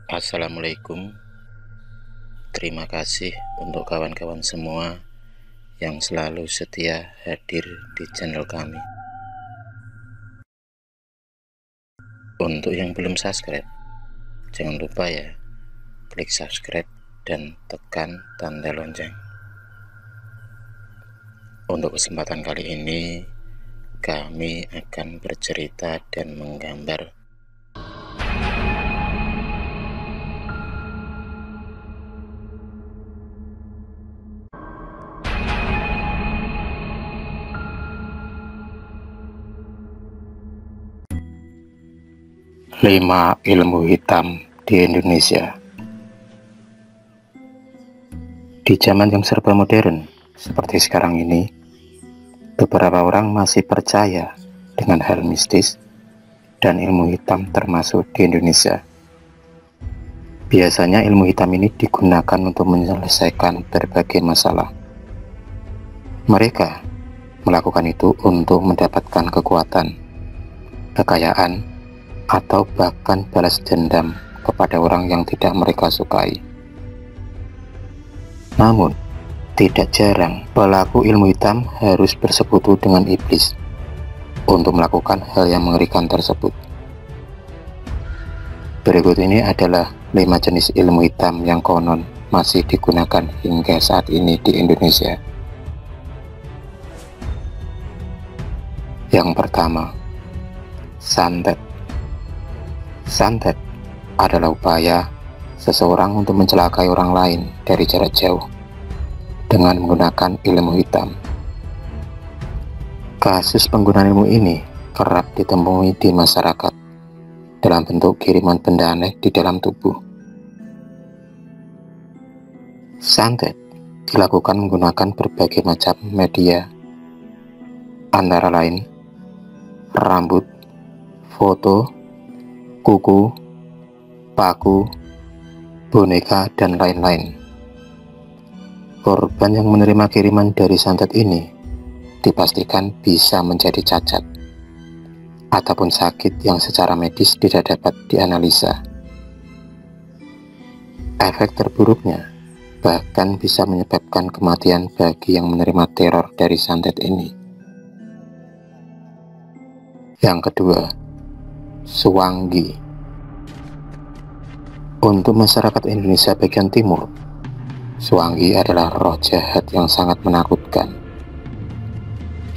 Assalamualaikum. Terima kasih untuk kawan-kawan semua yang selalu setia hadir di channel kami. Untuk yang belum subscribe, jangan lupa ya, klik subscribe dan tekan tanda lonceng. Untuk kesempatan kali ini, kami akan bercerita dan menggambar lima ilmu hitam di Indonesia. Di zaman yang serba modern seperti sekarang ini, beberapa orang masih percaya dengan hal mistis dan ilmu hitam termasuk di Indonesia. Biasanya ilmu hitam ini digunakan untuk menyelesaikan berbagai masalah. Mereka melakukan itu untuk mendapatkan kekuatan, kekayaan, atau bahkan balas dendam kepada orang yang tidak mereka sukai. Namun, tidak jarang pelaku ilmu hitam harus bersekutu dengan iblis untuk melakukan hal yang mengerikan tersebut. Berikut ini adalah 5 jenis ilmu hitam yang konon masih digunakan hingga saat ini di Indonesia. Yang pertama, santet. Santet adalah upaya seseorang untuk mencelakai orang lain dari jarak jauh dengan menggunakan ilmu hitam. Kasus penggunaan ilmu ini kerap ditemui di masyarakat dalam bentuk kiriman benda aneh di dalam tubuh. Santet dilakukan menggunakan berbagai macam media, antara lain rambut, foto, kuku, paku, boneka, dan lain-lain. Korban yang menerima kiriman dari santet ini dipastikan bisa menjadi cacat ataupun sakit yang secara medis tidak dapat dianalisa. Efek terburuknya bahkan bisa menyebabkan kematian bagi yang menerima teror dari santet ini. Yang kedua, Suwangi. Untuk masyarakat Indonesia bagian timur, Suwangi adalah roh jahat yang sangat menakutkan.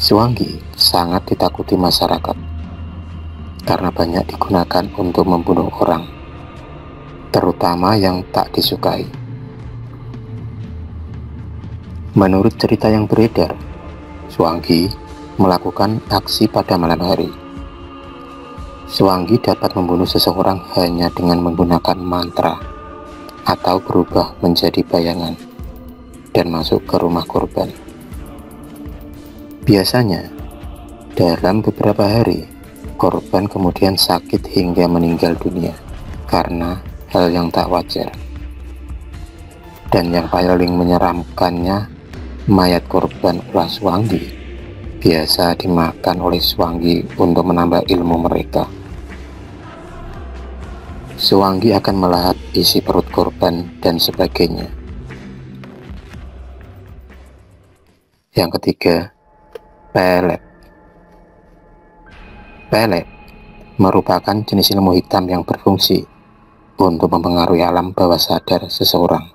Suwangi sangat ditakuti masyarakat karena banyak digunakan untuk membunuh orang, terutama yang tak disukai. Menurut cerita yang beredar, Suwangi melakukan aksi pada malam hari. Suwangi dapat membunuh seseorang hanya dengan menggunakan mantra atau berubah menjadi bayangan dan masuk ke rumah korban. Biasanya, dalam beberapa hari, korban kemudian sakit hingga meninggal dunia karena hal yang tak wajar. Dan yang paling menyeramkannya, mayat korban ulah Suwangi biasa dimakan oleh Suwangi untuk menambah ilmu mereka. Suwangi akan melahap isi perut korban dan sebagainya. Yang ketiga, pelet. Pelet merupakan jenis ilmu hitam yang berfungsi untuk mempengaruhi alam bawah sadar seseorang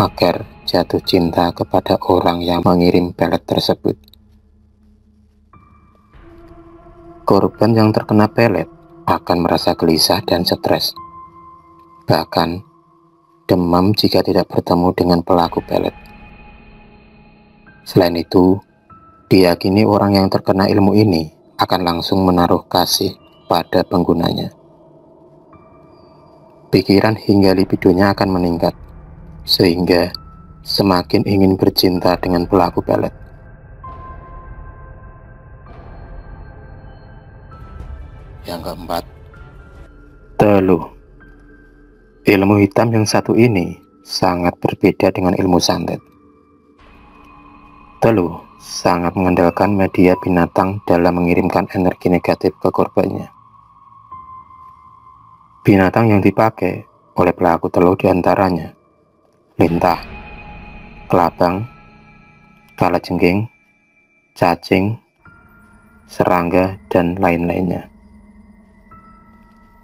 agar jatuh cinta kepada orang yang mengirim pelet tersebut. Korban yang terkena pelet akan merasa gelisah dan stres, bahkan demam jika tidak bertemu dengan pelaku pelet. Selain itu, diyakini orang yang terkena ilmu ini akan langsung menaruh kasih pada penggunanya. Pikiran hingga libidonya akan meningkat, sehingga semakin ingin bercinta dengan pelaku pelet. Yang keempat, teluh. Ilmu hitam yang satu ini sangat berbeda dengan ilmu santet. Teluh sangat mengandalkan media binatang dalam mengirimkan energi negatif ke korbannya. Binatang yang dipakai oleh pelaku teluh diantaranya lintah, kelabang, kalajengking, cacing, serangga, dan lain-lainnya.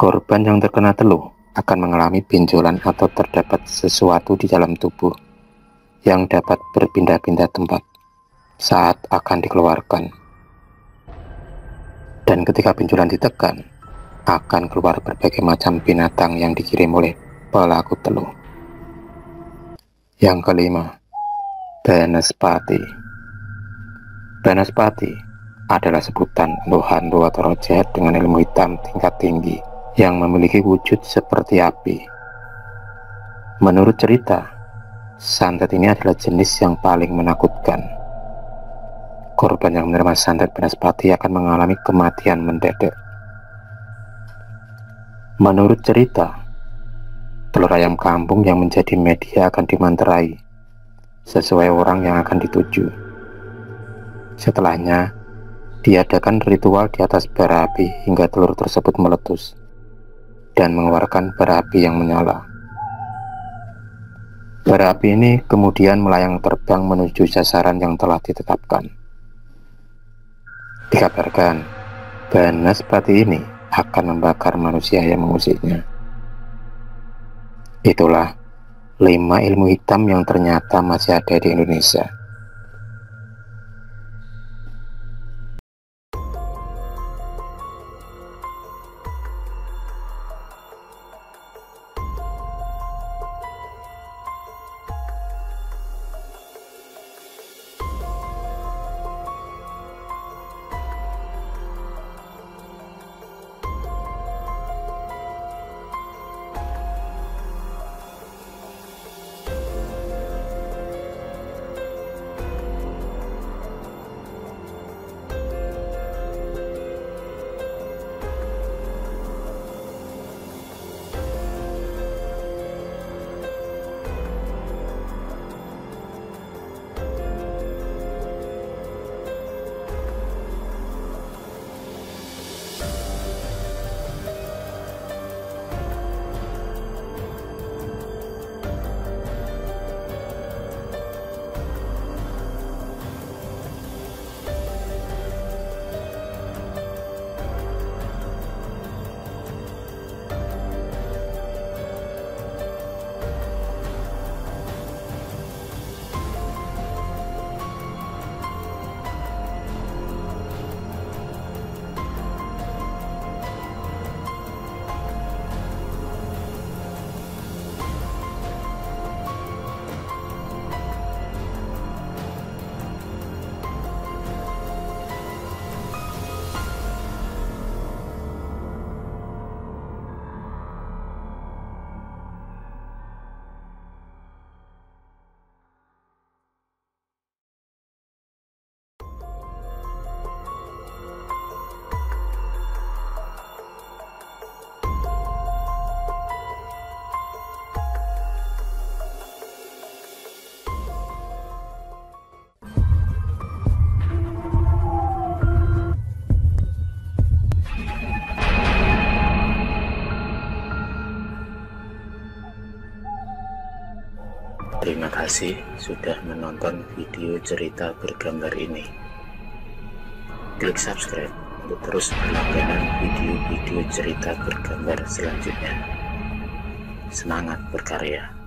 Korban yang terkena teluh akan mengalami benjolan atau terdapat sesuatu di dalam tubuh yang dapat berpindah-pindah tempat saat akan dikeluarkan. Dan ketika benjolan ditekan, akan keluar berbagai macam binatang yang dikirim oleh pelaku teluh. Yang kelima, Banaspati. Banaspati adalah sebutan untuk hantu atau roh jahat dengan ilmu hitam tingkat tinggi yang memiliki wujud seperti api. Menurut cerita, santet ini adalah jenis yang paling menakutkan. Korban yang menerima santet Banaspati akan mengalami kematian mendadak. Menurut cerita, telur ayam kampung yang menjadi media akan dimanterai sesuai orang yang akan dituju. Setelahnya, diadakan ritual di atas bara api hingga telur tersebut meletus dan mengeluarkan bara api yang menyala. Bara api ini kemudian melayang terbang menuju sasaran yang telah ditetapkan. Dikabarkan, Banaspati ini akan membakar manusia yang mengusiknya. Itulah 5 ilmu hitam yang ternyata masih ada di Indonesia. Terima kasih sudah menonton video cerita bergambar ini. Klik subscribe untuk terus berlangganan video-video cerita bergambar selanjutnya. Semangat berkarya.